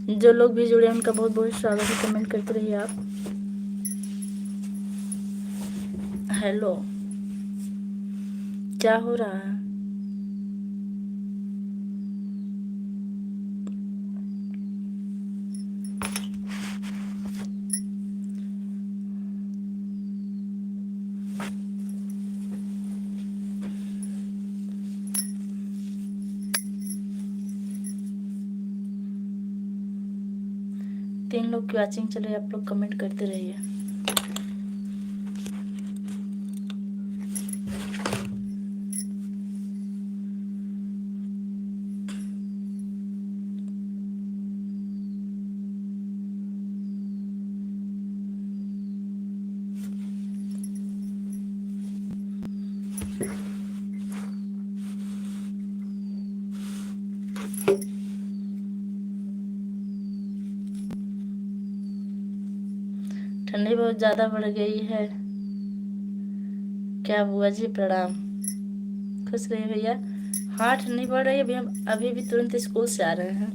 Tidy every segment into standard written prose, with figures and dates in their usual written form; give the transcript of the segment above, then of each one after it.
जो लोग भी जुड़े उनका बहुत बहुत स्वागत है, कमेंट करते रहिए आप। हेलो, क्या हो रहा है? तीन लोग की वॉचिंग चल रही है, आप लोग कमेंट करते रहिए। ठंडी बहुत ज़्यादा बढ़ गई है। क्या बुआ जी, प्रणाम। खुश रहिए भैया। हाँ, ठंडी बढ़ रही है। अभी भी तुरंत स्कूल से आ रहे हैं।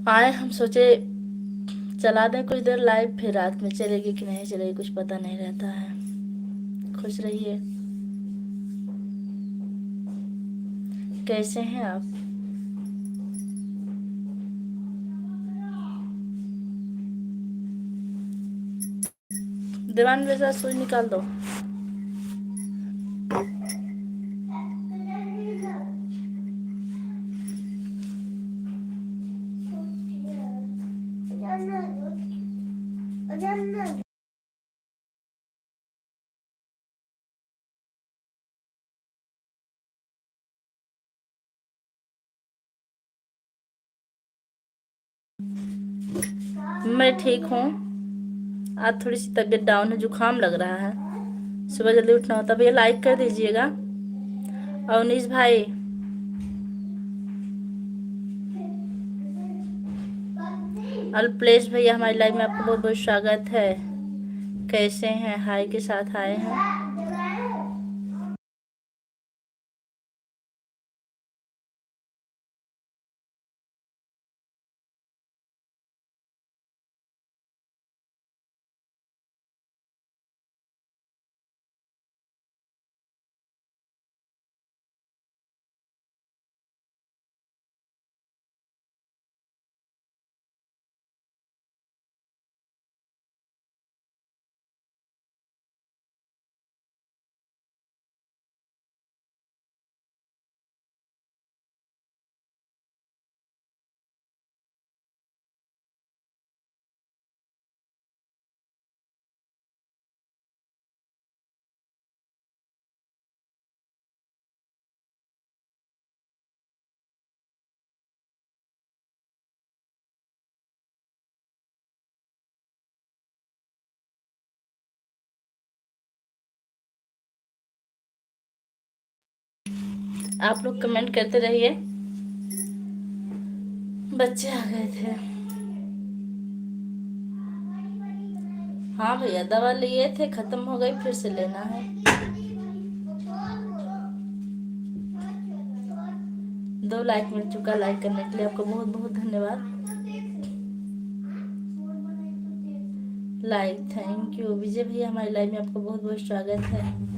आए हम सोचे चला दें कुछ देर लाइव, फिर रात में चलेगी कि नहीं चलेगी कुछ पता नहीं रहता है। खुश रहिए। कैसे हैं आप? दीवान वैसा सुई निकाल दो। मैं ठीक हूँ। आज थोड़ी सी तबीयत डाउन है, जुकाम लग रहा है। सुबह जल्दी उठना होता है। भैया लाइक कर दीजिएगा। अवनीश भाई, अल्पलेश भैया, हमारी लाइव में आपका बहुत बहुत स्वागत है। कैसे हैं? हाय के साथ आए हैं। आप लोग कमेंट करते रहिए। बच्चे आ गए थे। हाँ भैया, दवा लिए थे, खत्म हो गई, फिर से लेना है। 2 लाइक मिल चुका। लाइक करने के लिए आपको बहुत बहुत धन्यवाद। Like, thank you. विजय भैया, हमारी लाइव में आपका बहुत बहुत स्वागत है।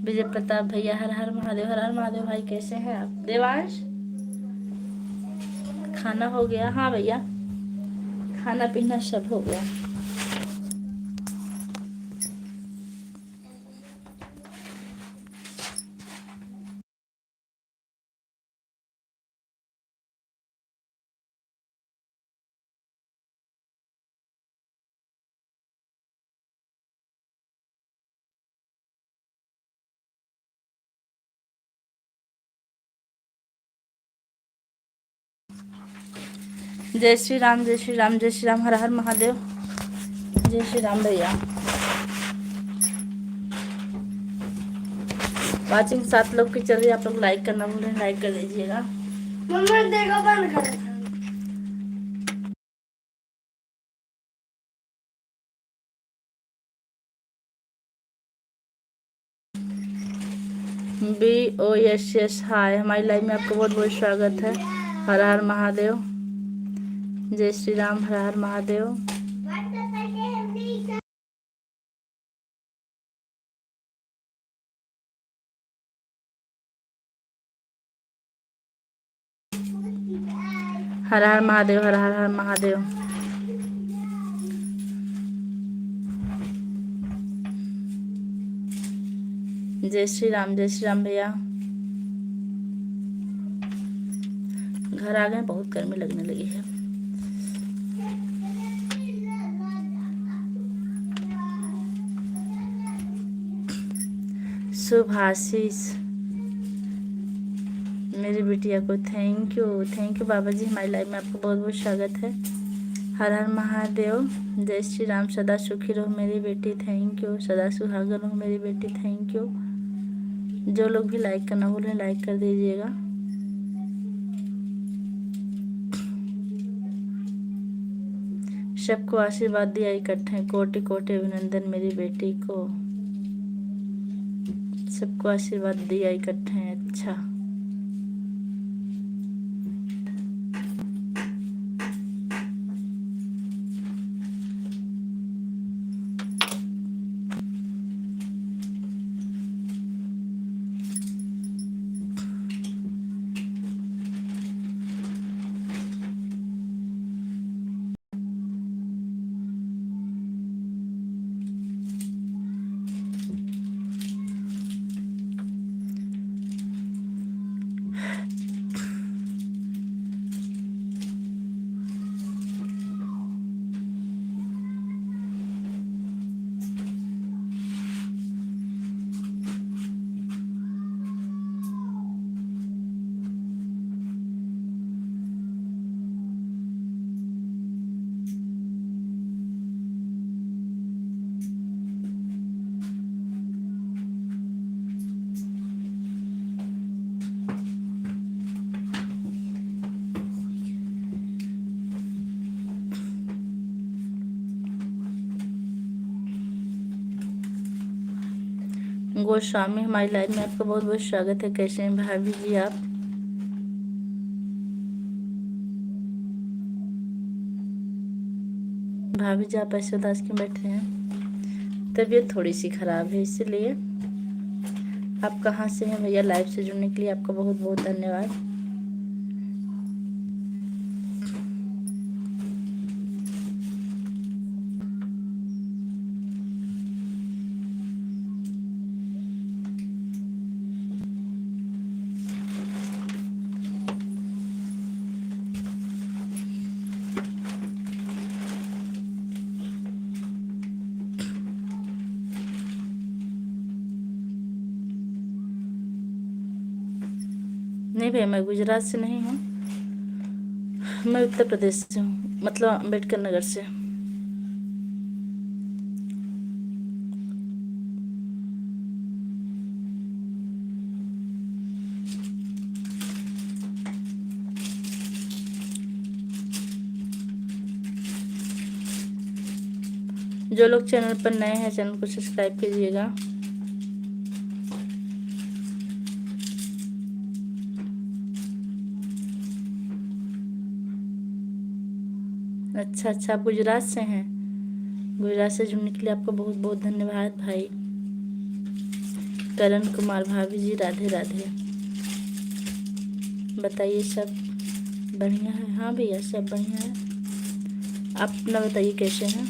विजय प्रताप भैया, हर हर महादेव। हर हर महादेव भाई, कैसे हैं आप? देवांश, खाना हो गया? हाँ भैया, खाना पीना सब हो गया। जय श्री राम, जय श्री राम, जय श्री राम। हर हर महादेव। जय श्री राम भैया। वाचिंग 7 लोग की चल रही है। आप लोग लाइक करना भूल रहे, लाइक कर दीजिएगा। मम्मा देखो, बंद कर। BOSS हाय, हमारी लाइव में आपका बहुत बहुत स्वागत है। हर हर महादेव। जय श्री राम। हर हर महादेव। हर हर महादेव। हर हर महादेव। जय श्री राम। जय श्री राम भैया। घर आ गए, बहुत गर्मी लगने लगी है। शुभाशीष मेरी बिटिया को थैंक यू बाबा जी। हमारी लाइफ में आपको बहुत बहुत स्वागत है। हर हर महादेव। जय श्री राम। सदा सुखी रहो मेरी बेटी, थैंक यू। सदा सुहागन रहो मेरी बेटी, थैंक यू। जो लोग भी लाइक करना भूलें लाइक कर दीजिएगा। सबको आशीर्वाद दिया इकट्ठे, कोटि कोटि अभिनंदन मेरी बेटी को। सबको आशीर्वाद दिया इकट्ठे। अच्छा, गोस्वामी हमारी लाइफ में आपका बहुत बहुत स्वागत है। कैसे हैं भाभी जी आप? भाभी जी आप ऐसे उदास क्यों बैठे हैं? तबीयत थोड़ी सी खराब है इसलिए। आप कहाँ से हैं भैया? लाइव से जुड़ने के लिए आपका बहुत बहुत धन्यवाद। नहीं भैया, मैं गुजरात से नहीं हूँ, मैं उत्तर प्रदेश से हूँ, मतलब अम्बेडकर नगर से। जो लोग चैनल पर नए हैं चैनल को सब्सक्राइब कीजिएगा। अच्छा, आप गुजरात से हैं। गुजरात से जुड़ने के लिए आपको बहुत बहुत धन्यवाद भाई। करण कुमार भाभी जी राधे राधे। बताइए सब बढ़िया है? हाँ भैया सब बढ़िया है। आप अपना बताइए कैसे हैं?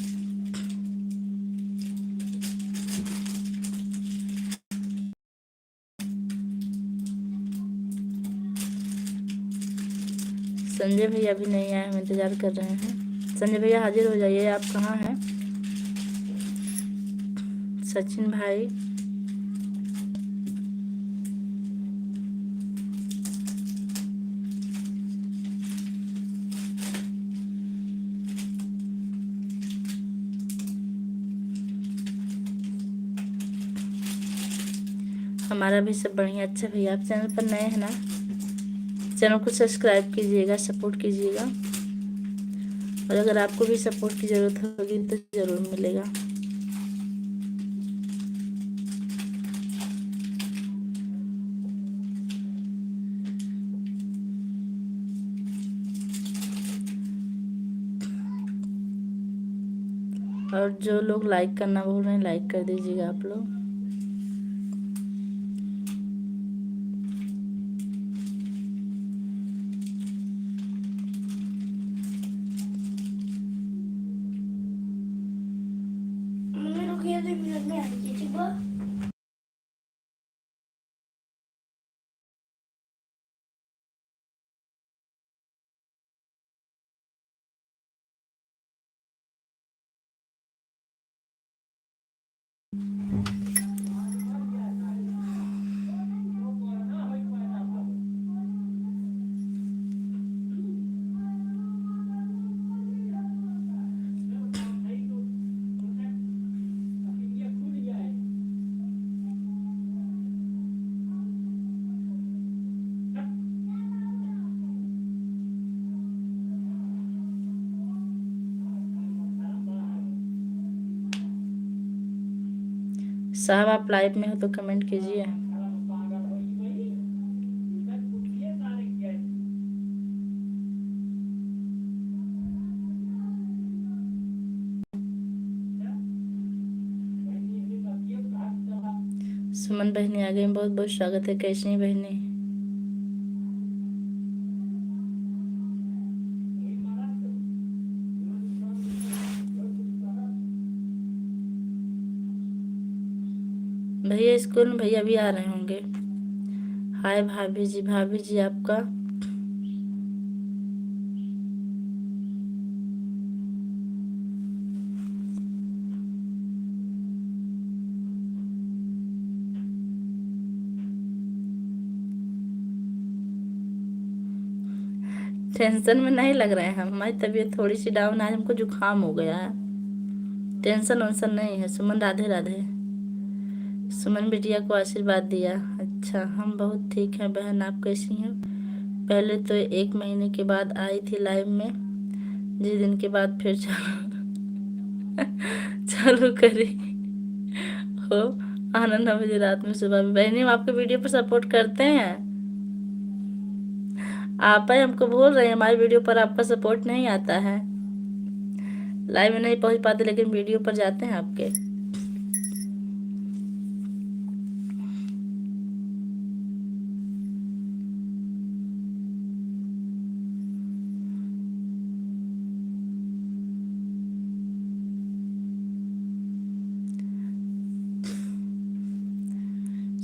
संजय भैया अभी नहीं आए, हम इंतजार कर रहे हैं। संजय भैया हाजिर हो जाइए। आप कहाँ हैं? सचिन भाई, हमारा भी सब बढ़िया। अच्छा भैया आप चैनल पर नए हैं ना? चैनल को सब्सक्राइब कीजिएगा, सपोर्ट कीजिएगा। और अगर आपको भी सपोर्ट की ज़रूरत होगी तो ज़रूर मिलेगा। और जो लोग लाइक करना भूल रहे हैं लाइक कर दीजिएगा आप लोग। साहब आप लाइव में हो तो कमेंट कीजिए। सुमन बहनी आ गई, बहुत बहुत स्वागत है। कैसी हैं बहनी? भैया स्कूल में भैया भी आ रहे होंगे। हाय भाभी जी, भाभी जी आपका टेंशन में नहीं लग रहे हैं। हमारी तबीयत थोड़ी सी डाउन, आज हमको जुकाम हो गया है। टेंशन वेंशन नहीं है। सुमन राधे राधे। सुमन बिटिया को आशीर्वाद दिया। अच्छा, हम बहुत ठीक हैं बहन, आप कैसी हैं? पहले तो 1 महीने के बाद आई थी लाइव में, जिस दिन के बाद फिर चालू करी हो। आना 9 बजे रात में, सुबह में। बहनी हम आपके वीडियो पर सपोर्ट करते हैं। आप ही हमको बोल रहे हैं हमारी वीडियो पर आपका सपोर्ट नहीं आता है। लाइव में नहीं पहुंच पाते लेकिन वीडियो पर जाते हैं आपके।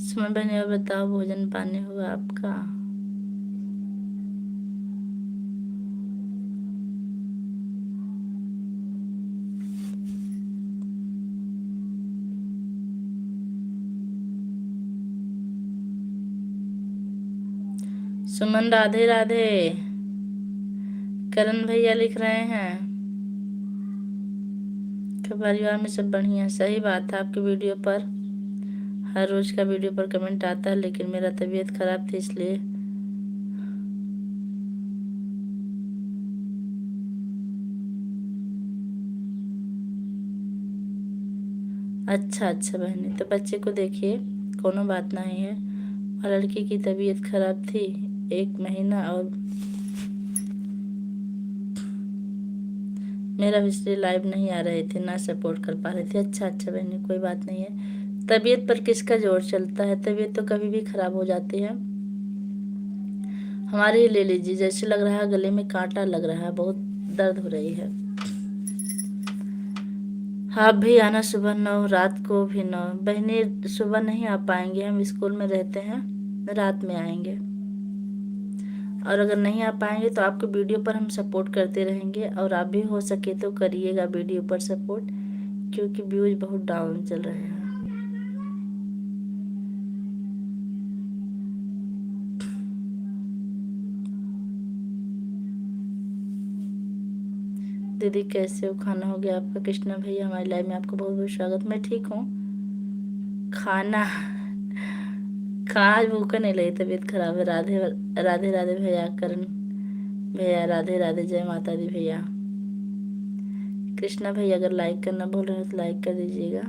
सुमन बहनी और बताओ, भोजन पानी हुआ आपका? सुमन राधे राधे। करण भैया लिख रहे हैं कि परिवार में सब बढ़िया। सही बात है, आपकी वीडियो पर हर रोज का वीडियो पर कमेंट आता है, लेकिन मेरा तबीयत खराब थी इसलिए। अच्छा अच्छा बहनी, तो बच्चे को देखिए, कोनो बात नहीं है। और लड़की की तबीयत खराब थी 1 महीना, और मेरा भी इसलिए लाइव नहीं आ रहे थे, ना सपोर्ट कर पा रहे थे। अच्छा अच्छा बहनी, कोई बात नहीं है। तबीयत पर किसका जोर चलता है? तबीयत तो कभी भी खराब हो जाती है। हमारे ही ले लीजिए, जैसे लग रहा है गले में कांटा लग रहा है, बहुत दर्द हो रही है। आप भी आना, सुबह 9, रात को भी 9। बहनी सुबह नहीं आ पाएंगे, हम स्कूल में रहते हैं, रात में आएंगे। और अगर नहीं आ पाएंगे तो आपको वीडियो पर हम सपोर्ट करते रहेंगे, और आप भी हो सके तो करिएगा वीडियो पर सपोर्ट, क्योंकि व्यूज बहुत डाउन चल रहे हैं। दीदी कैसे हो? खाना हो गया आपका? कृष्णा भैया हमारे लाइव में आपको बहुत बहुत स्वागत। मैं ठीक हूँ। खाना आज भूखा नहीं लगी, तबीयत खराब है। राधे राधे राधे भैया, करण भैया राधे राधे, जय माता दी भैया। कृष्णा भैया अगर लाइक करना बोल रहे हो तो लाइक कर दीजिएगा।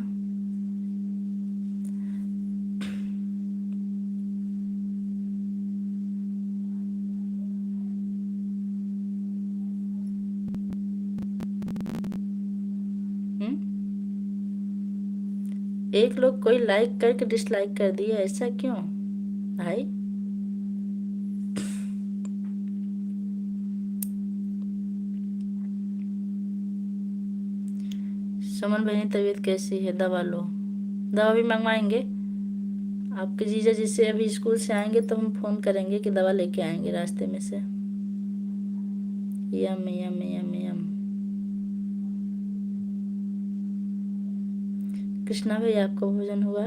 एक लोग कोई लाइक करके डिसलाइक कर दिया, ऐसा क्यों भाई? सुमन बहनी तबीयत कैसी है? दवा लो, दवा भी मंगवाएंगे। आपके जीजा जी से अभी स्कूल से आएंगे तो हम फोन करेंगे कि दवा लेके आएंगे रास्ते में से। यम यम यम यम। कृष्णा भाई आपका भोजन हुआ?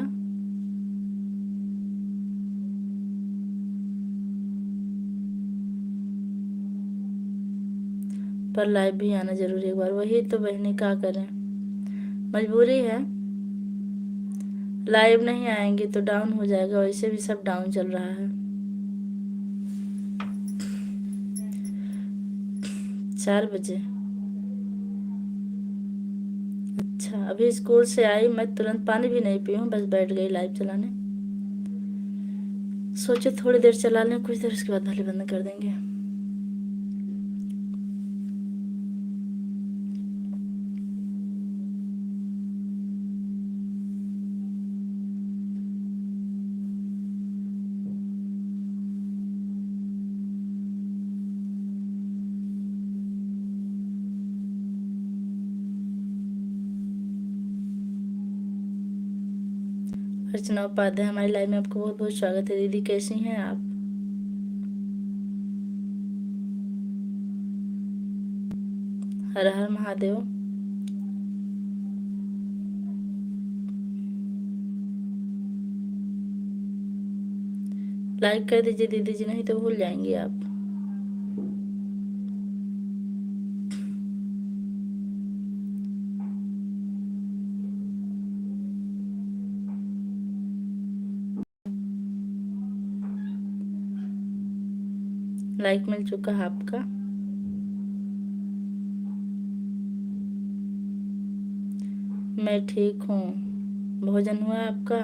पर लाइव भी आना जरूरी है एक बार। वही तो बहनी, क्या करें, मजबूरी है। लाइव नहीं आएंगे तो डाउन हो जाएगा, वैसे भी सब डाउन चल रहा है। 4 बजे? अच्छा, अभी स्कूल से आई मैं, तुरंत पानी भी नहीं पी हूँ, बस बैठ गई लाइव चलाने। सोचे थोड़ी देर चला लें, कुछ देर, उसके बाद भले बंद कर देंगे। अर्चना उपाध्याय हमारी लाइव में आपको बहुत बहुत स्वागत है। दीदी कैसी हैं आप? हर हर महादेव। लाइक कर दीजिए दीदी जी, नहीं तो भूल जाएंगे आप। लाइक मिल चुका है आपका। मैं ठीक हूँ। भोजन हुआ आपका?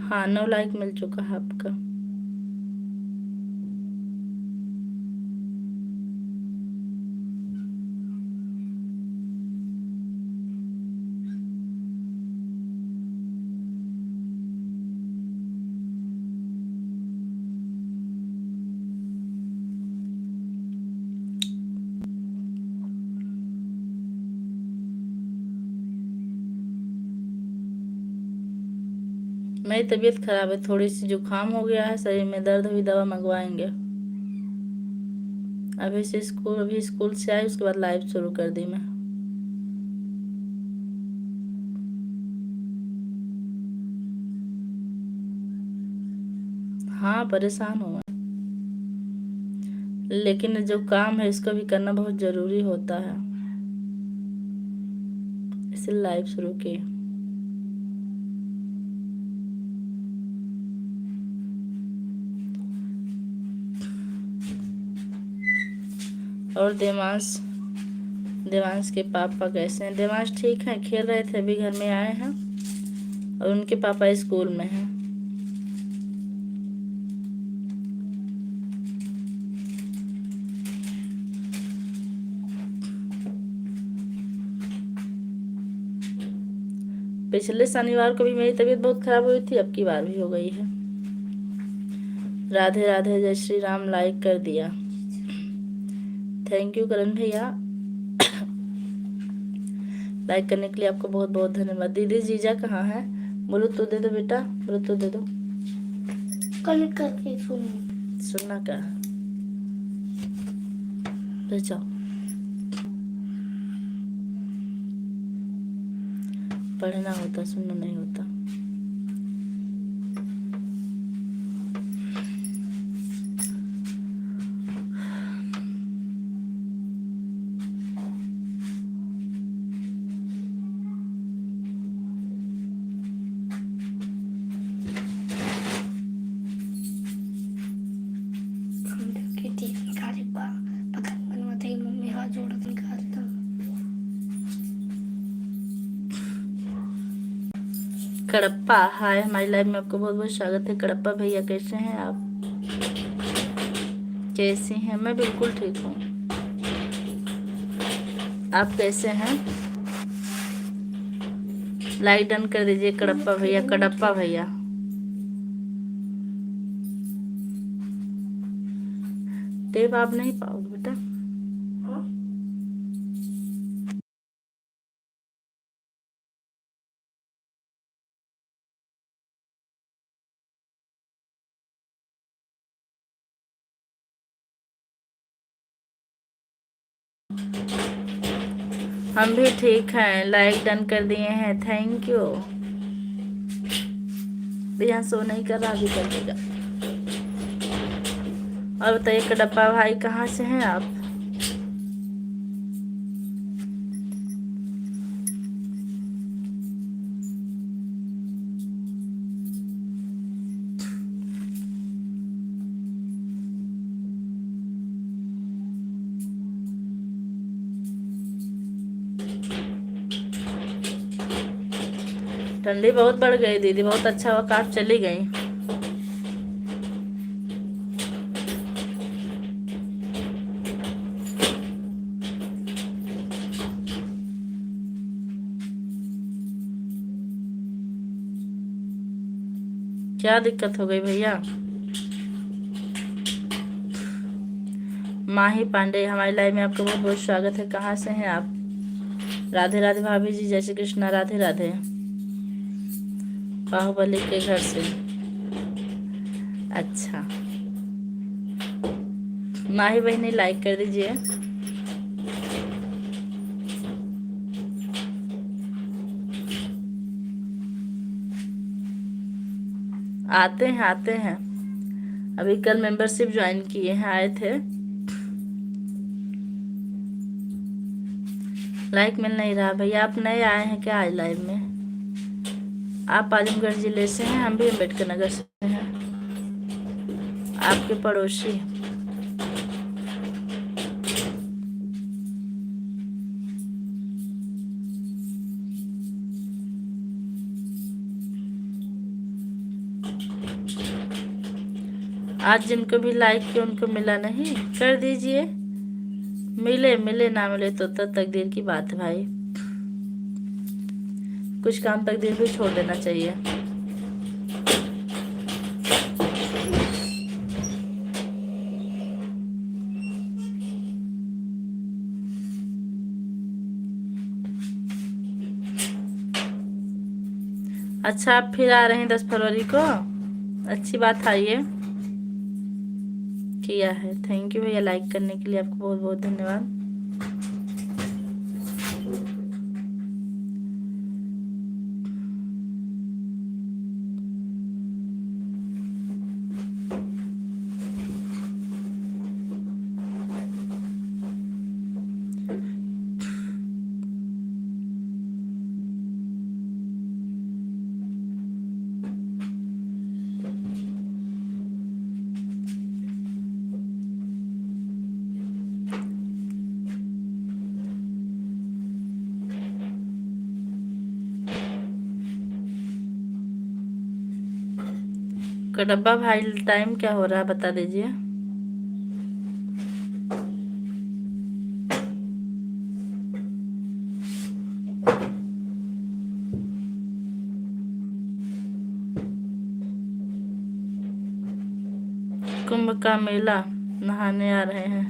हाँ, 9 लाइक मिल चुका है आपका। मेरी तबीयत खराब है, थोड़ी सी जुकाम हो गया है, शरीर में दर्द हुई, दवा मंगवाएंगे। अभी स्कूल से आई, उसके बाद लाइव शुरू कर दी मैं। हाँ, परेशान हूँ, लेकिन जो काम है इसको भी करना बहुत जरूरी होता है, इसलिए लाइव शुरू की। और देवांश के पापा कैसे हैं? देवांश ठीक हैं, खेल रहे थे, अभी घर में आए हैं, और उनके पापा स्कूल में हैं। पिछले शनिवार को भी मेरी तबीयत बहुत खराब हुई थी, अब की बार भी हो गई है। राधे राधे, जय श्री राम। लाइक कर दिया, थैंक यू करण भैया। लाइक करने के लिए आपको बहुत बहुत धन्यवाद। दीदी जीजा कहाँ है? ब्लूटूथ दे दो बेटा, ब्लूटूथ दे दो। कनेक्ट करके सुनना क्या? ले जाओ, पढ़ना होता, सुनना नहीं होता। कड़प्पा, हाय, हमारी लाइव में आपको बहुत बहुत स्वागत है। कड़प्पा भैया कैसे हैं आप? कैसी हैं? मैं बिल्कुल ठीक हूँ। आप कैसे हैं? लाइक डन कर दीजिए कडप्पा भैया, कडप्पा भैया। टेप आप नहीं पाओगे बेटा। हम भी ठीक हैं, लाइक डन कर दिए हैं, थैंक यू। यहाँ सो नहीं कर रहा, अभी कर देगा। और बताइए कडप्पा भाई, कहाँ से हैं आप? ठंडी बहुत बढ़ गई दीदी, बहुत अच्छा हुआ कि आप चली गई। क्या दिक्कत हो गई भैया? माही पांडे, हमारी लाइव में आपका बहुत बहुत स्वागत है। कहाँ से हैं आप? राधे राधे भाभी जी, जय श्री कृष्णा, राधे राधे। बाहुबली के घर से। अच्छा, माही बहनी लाइक कर दीजिए। आते हैं आते हैं, अभी कल मेंबरशिप ज्वाइन किए हैं, आए थे। लाइक मिल नहीं रहा भैया, आप नए आए हैं क्या आज लाइव में? आप आजमगढ़ जिले से हैं, हम भी अम्बेडकर नगर से हैं, आपके पड़ोसी। आज जिनको भी लाइक किया उनको मिला नहीं, कर दीजिए। मिले मिले ना मिले तो तकदीर की बात है भाई, कुछ काम तकदीर भी छोड़ देना चाहिए। अच्छा, आप फिर आ रहे हैं 10 फरवरी को? अच्छी बात, आइए। किया है, थैंक यू भैया, लाइक करने के लिए आपको बहुत बहुत धन्यवाद। कडब्बा भाई, टाइम क्या हो रहा है बता दीजिए। कुंभ का मेला नहाने आ रहे हैं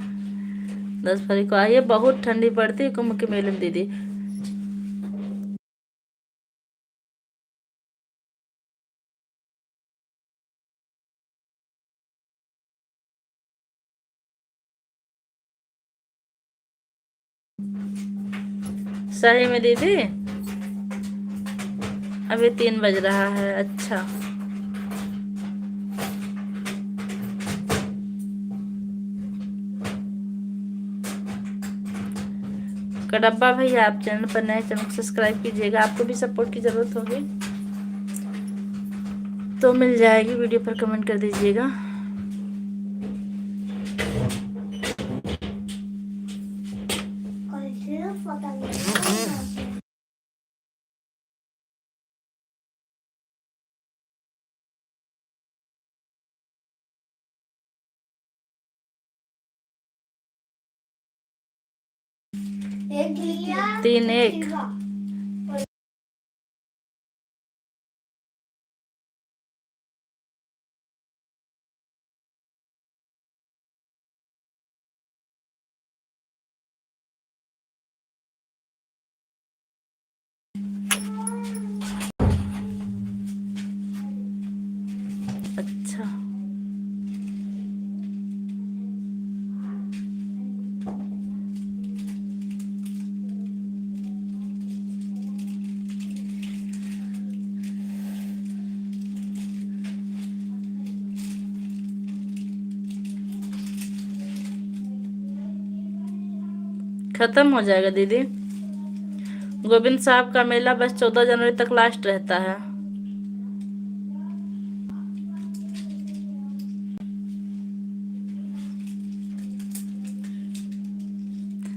10 फरवरी को, आइए। बहुत ठंडी पड़ती है कुंभ के मेले में दीदी। सही में दीदी, अभी 3 बज रहा है। अच्छा, कडब्बा भैया, आप चैनल पर नए, चैनल सब्सक्राइब कीजिएगा। आपको भी सपोर्ट की जरूरत होगी तो मिल जाएगी, वीडियो पर कमेंट कर दीजिएगा। एक लिया 3-1। अच्छा, खत्म हो जाएगा दीदी। गोविंद साहब का मेला बस 14 जनवरी तक लास्ट रहता है।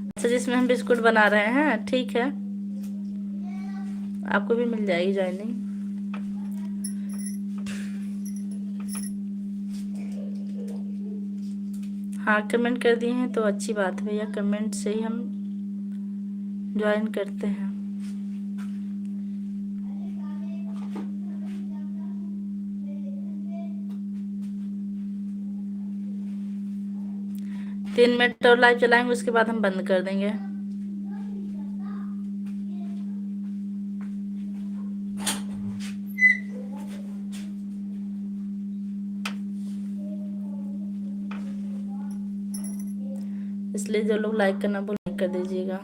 अच्छा, जिसमें हम बिस्कुट बना रहे हैं, ठीक है, आपको भी मिल जाएगी ज्वाइनिंग। हाँ, कमेंट कर दिए हैं तो अच्छी बात है भैया, कमेंट से ही हम ज्वाइन करते हैं। तीन मिनट और लाइव चलाएंगे, उसके बाद हम बंद कर देंगे। इसलिए जो लोग लाइक करना भूल कर दीजिएगा।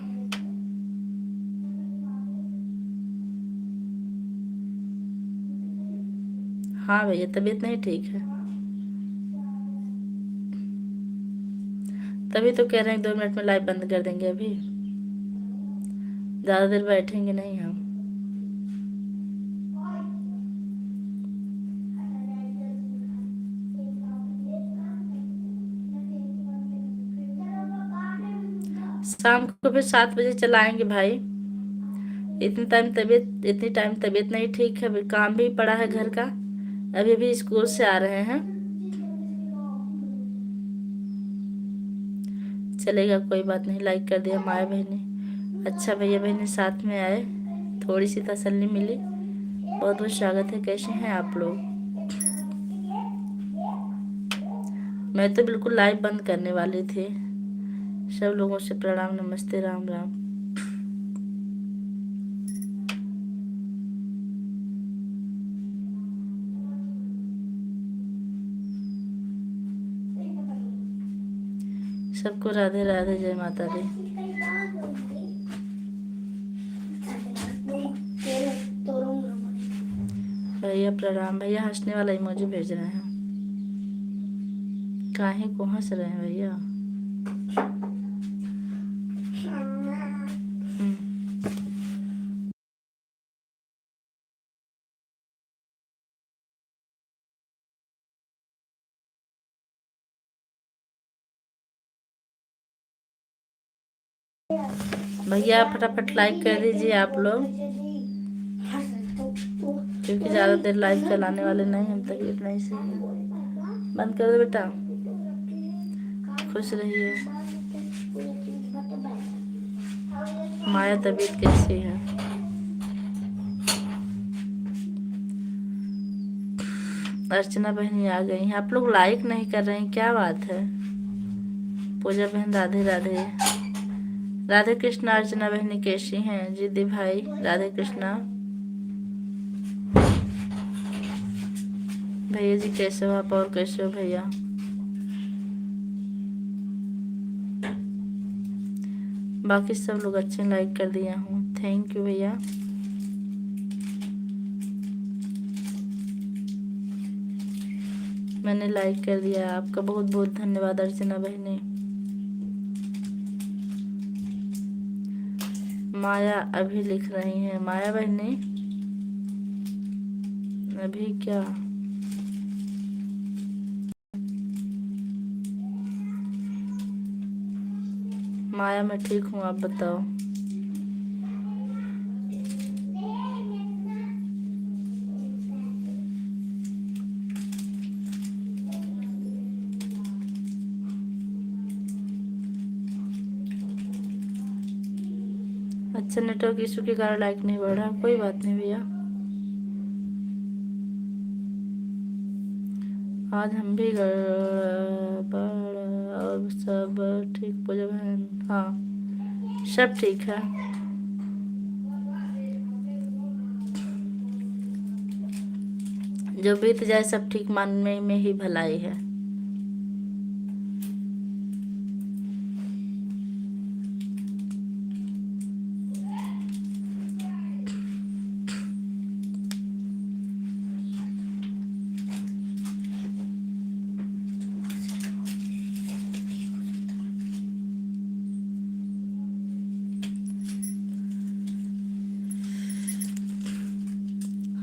हाँ भैया, तबीयत नहीं ठीक है, तभी तो कह रहे हैं 2 मिनट में लाइव बंद कर देंगे। अभी ज़्यादा देर बैठेंगे नहीं हम। शाम को फिर 7 बजे चलाएंगे भाई। इतनी टाइम तबीयत नहीं ठीक है, अभी काम भी पड़ा है घर का, अभी भी स्कूल से आ रहे हैं। चलेगा, कोई बात नहीं, लाइक कर दिया माया बहनी। अच्छा, भैया बहनी साथ में आए, थोड़ी सी तसल्ली मिली। बहुत बहुत स्वागत है, कैसे हैं आप लोग? मैं तो बिल्कुल लाइव बंद करने वाली थी। सब लोगों से प्रणाम, नमस्ते, राम राम। सबको राधे राधे, जय माता दी। भैया प्रणाम। भैया हंसने वाला इमोजी भेज रहे हैं, काहे को हंस रहे हैं भैया? भैया फटाफट लाइक कर दीजिए आप लोग, क्योंकि ज़्यादा देर लाइव चलाने वाले नहीं हम, तबीयत नहीं सही है। बंद कर दो बेटा, खुश रहिए। माया तबीयत कैसी है? अर्चना बहनी आ गई हैं। आप लोग लाइक नहीं कर रहे हैं, क्या बात है? पूजा बहन राधे राधे। राधे कृष्णा। अर्चना बहनी कैसी हैं? जिद्दी भाई राधे कृष्णा। भैया जी कैसे हो आप, और कैसे हो भैया? बाकी सब लोग अच्छे लाइक कर दिया हूँ, थैंक यू भैया। मैंने लाइक कर दिया, आपका बहुत बहुत धन्यवाद अर्चना बहनी। माया अभी लिख रही हैं, माया बहनी अभी क्या? माया मैं ठीक हूँ, आप बताओ। अच्छा, नेटवर्क इशू के कारण लाइक नहीं बढ़ रहा, कोई बात नहीं भैया। आज हम भी गड़बड़ और सब ठीक। पूजा बहन, हाँ सब ठीक है। जो बीत जाए सब ठीक मानने में ही भलाई है।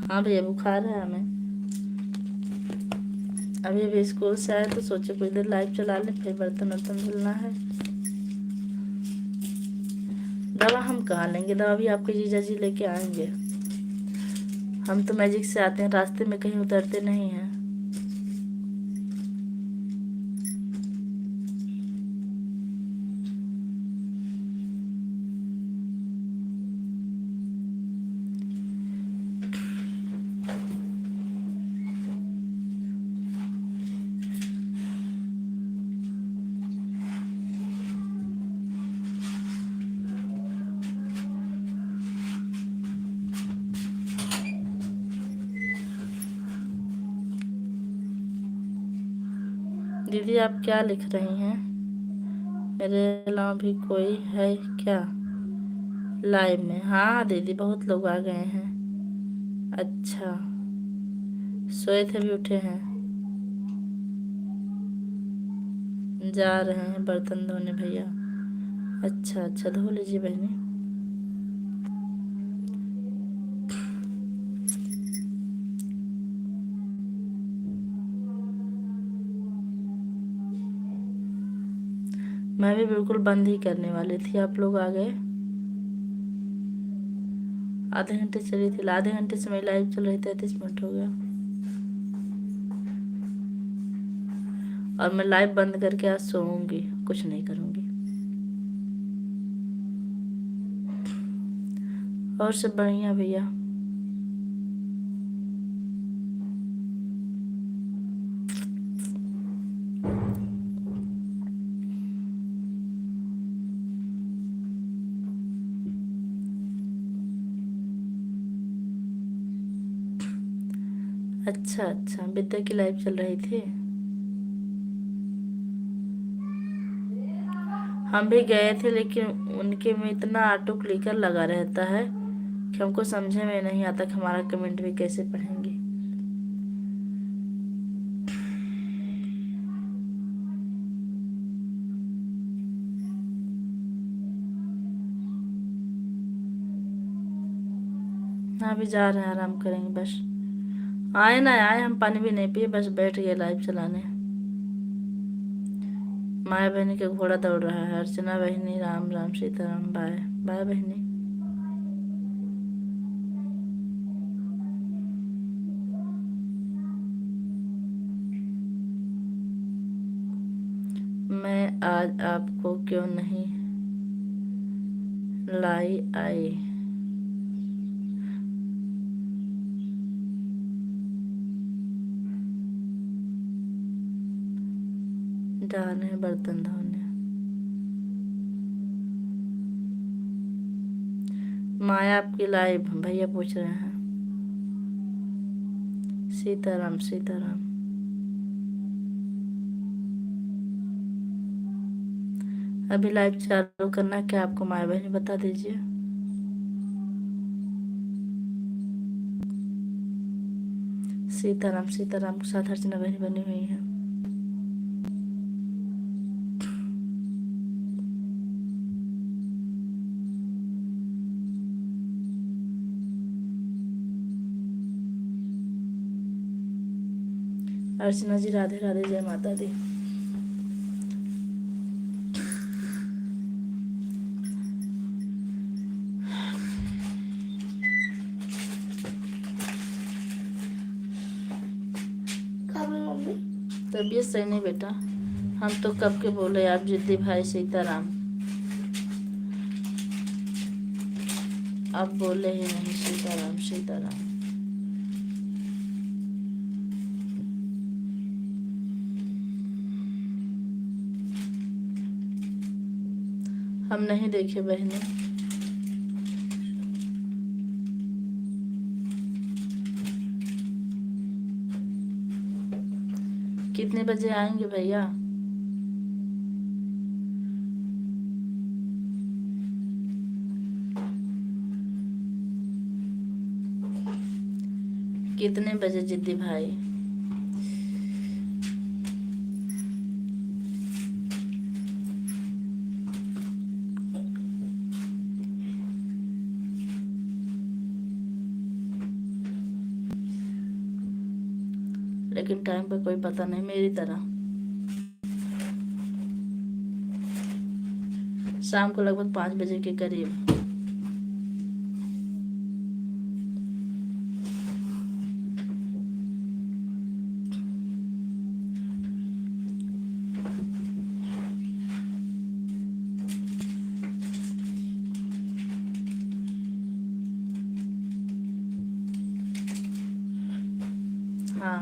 हाँ भैया, बुखार है हमें। अभी अभी स्कूल से आए तो सोचे कुछ देर लाइव चला लें, फिर बर्तन वर्तन धुलना है। दवा हम कहाँ लेंगे, दवा भी आपके जीजा जी लेके आएंगे। हम तो मैजिक से आते हैं, रास्ते में कहीं उतरते नहीं हैं। दीदी आप क्या लिख रही हैं? मेरे अलावा भी कोई है क्या लाइव में? हाँ दीदी, बहुत लोग आ गए हैं। अच्छा, सोए थे भी उठे हैं। जा रहे हैं बर्तन धोने भैया। अच्छा अच्छा, धो लीजिए बहनी। मैं भी बिल्कुल बंद ही करने वाली थी, आप लोग आ गए। आधे घंटे चली थी, आधे घंटे से मेरी लाइव चल रही, 33 मिनट हो गया। और मैं लाइव बंद करके आज सोऊंगी, कुछ नहीं करूंगी। और सब बढ़िया भैया। अच्छा अच्छा, विद्या की लाइव चल रही थी। हम भी गए थे, लेकिन उनके में इतना ऑटो क्लिकर लगा रहता है कि हमको समझे में नहीं आता कि हमारा कमेंट भी कैसे पढ़ेंगे। हाँ, अभी जा रहे हैं, आराम करेंगे बस। आए ना आए, हम पानी भी नहीं पिए, बस बैठ गए लाइव चलाने। माया बहनी का घोड़ा दौड़ रहा है। अर्चना बहनी, राम राम सीताराम। बाय बाय बहनी। मैं आज आपको क्यों नहीं लाई आई? जा रहे हैं बर्तन धोने। माया आपकी लाइव भैया पूछ रहे हैं। सीताराम सीताराम। अभी लाइव चालू करना क्या आपको, माया बहनी बता दीजिए। सीताराम सीताराम के साथ अर्चना बहनी बनी हुई है। अर्चना जी राधे राधे, जय माता दी। तबीयत सही नहीं बेटा, हम तो कब के बोले आप जिद्दी भाई। सीताराम। अब बोले ही नहीं सीताराम सीताराम। हम नहीं देखे बहने। कितने बजे आएंगे भैया? कितने बजे जिद्दी भाई? लेकिन टाइम का कोई पता नहीं मेरी तरह। शाम को लगभग 5 बजे के करीब। हाँ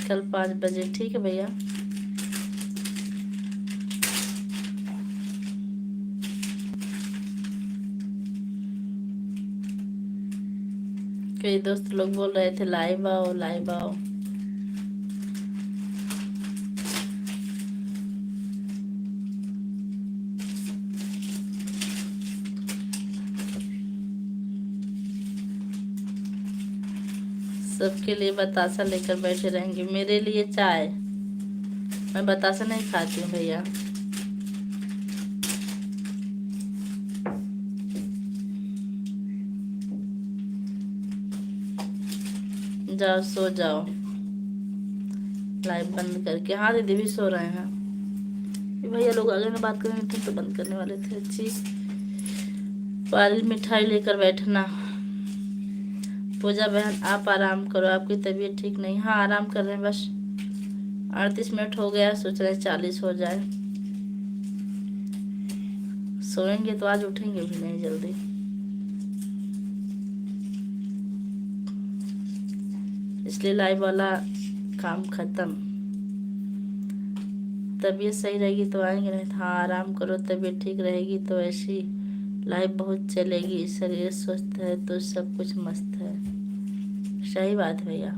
कल 5 बजे ठीक है भैया। कई दोस्त लोग बोल रहे थे लाइव आओ लाइव आओ। सबके लिए बतासा लेकर बैठे रहेंगे। मेरे लिए चाय। मैं बतासा नहीं खाती हूँ भैया। जाओ सो जाओ लाइव बंद करके। हाँ दीदी भी सो रहे हैं। भैया लोग आगे में बात करने थे तो बंद करने वाले थे। अच्छी वाली मिठाई लेकर बैठना। पूजा बहन आप आराम करो, आपकी तबीयत ठीक नहीं। हाँ आराम कर रहे हैं, बस 38 मिनट हो गया, सोच रहे 40 हो जाए। सोएंगे तो आज उठेंगे भी नहीं जल्दी। इसलिए लाइव वाला काम खत्म। तबीयत सही रहेगी तो आएंगे, नहीं। हाँ आराम करो, तबीयत ठीक रहेगी तो ऐसी लाइव बहुत चलेगी। शरीर स्वस्थ है तो सब कुछ मस्त है। सही बात है भैया।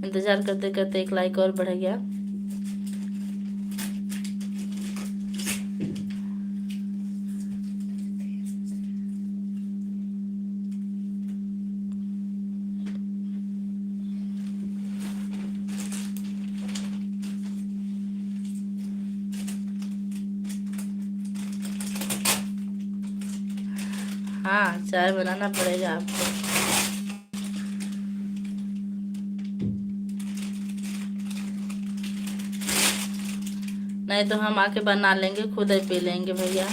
इंतजार करते करते एक लाइक और बढ़ गया। हाँ चाय बनाना पड़ेगा आपको। नहीं तो हम आके बना लेंगे, खुद ही पी लेंगे भैया।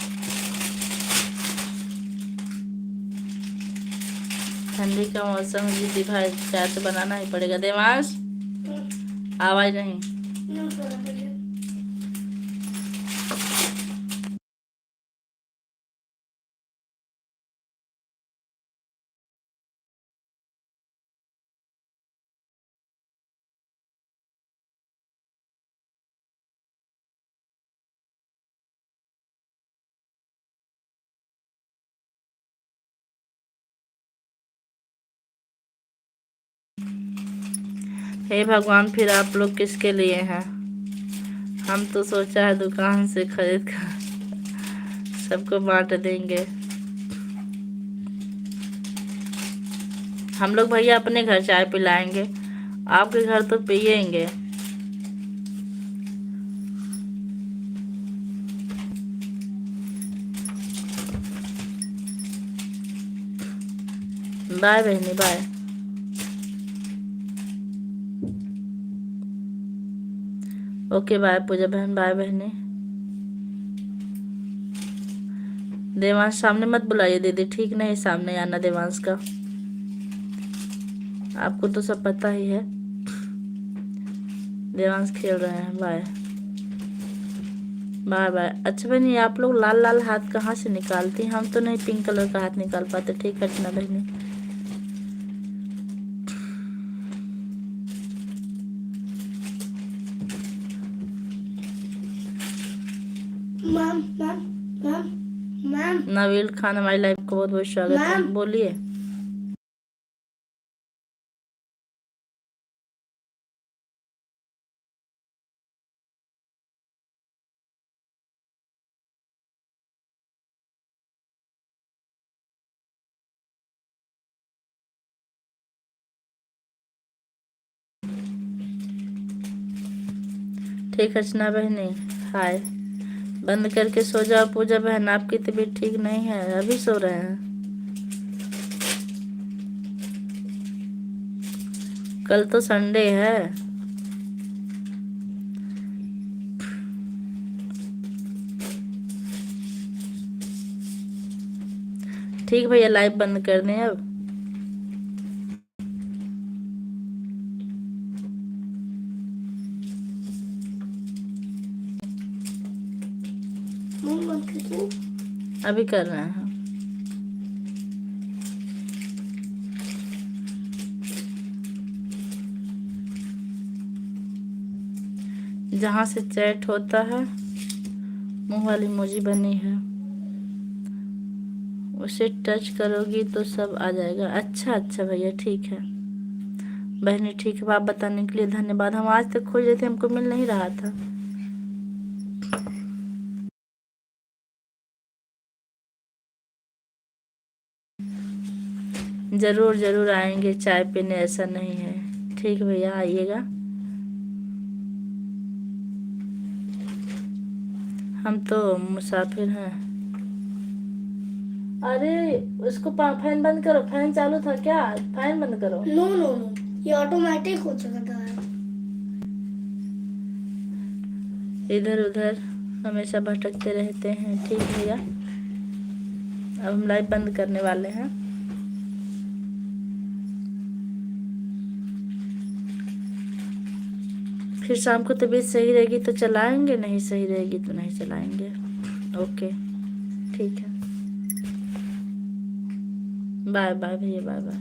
ठंडी का मौसम है दीदी भाई, चाय तो बनाना ही पड़ेगा। देवांश आवाज नहीं। हे भगवान, फिर आप लोग किसके लिए हैं? हम तो सोचा है दुकान से खरीद कर सबको बांट देंगे। हम लोग भैया अपने घर चाय पिलाएंगे, आपके घर तो पियेंगे। बाय बहनी, बाय। ओके बाय पूजा बहन, बाय बहनी। देवांश सामने मत बुलाइए दीदी, ठीक नहीं सामने आना देवांश का, आपको तो सब पता ही है। देवांश खेल रहे हैं, बाय बाय बाय। अच्छा बहनी, आप लोग लाल लाल हाथ कहाँ से निकालती हैं? हम तो नहीं पिंक कलर का हाथ निकाल पाते। ठीक है ना बहनी। Ma'am ma'am ma'am ma'am Naveel Khan हमारी लाइफ को बहुत बहुत स्वागत है, बोलिए। ठीक है अर्चना बहनी, हाय। बंद करके सो जाओ पूजा बहन, आपकी तबीयत ठीक नहीं है, अभी सो रहे हैं। कल तो संडे है। ठीक भैया, लाइव बंद कर दें अब। अभी कर रहे हैं। जहाँ से चैट होता है मुंह वाली इमोजी बनी है, उसे टच करोगी तो सब आ जाएगा। अच्छा अच्छा भैया, ठीक है बहनी, ठीक है। आप बताने के लिए धन्यवाद। हम आज तक खोज रहे थे, हमको मिल नहीं रहा था। जरूर जरूर आएंगे चाय पीने, ऐसा नहीं है। ठीक भैया, आइएगा। हम तो मुसाफिर हैं। अरे उसको फैन बंद करो, फैन चालू था क्या? फैन बंद करो। नो नो नो, ये ऑटोमेटिक हो सकता है। इधर उधर हमेशा भटकते रहते हैं। ठीक भैया, अब हम लाइव बंद करने वाले हैं। फिर शाम को तबीयत सही रहेगी तो चलाएंगे, नहीं सही रहेगी तो नहीं चलाएंगे। ओके ठीक है, बाय बाय भैया, बाय बाय।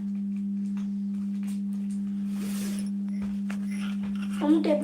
हम टेप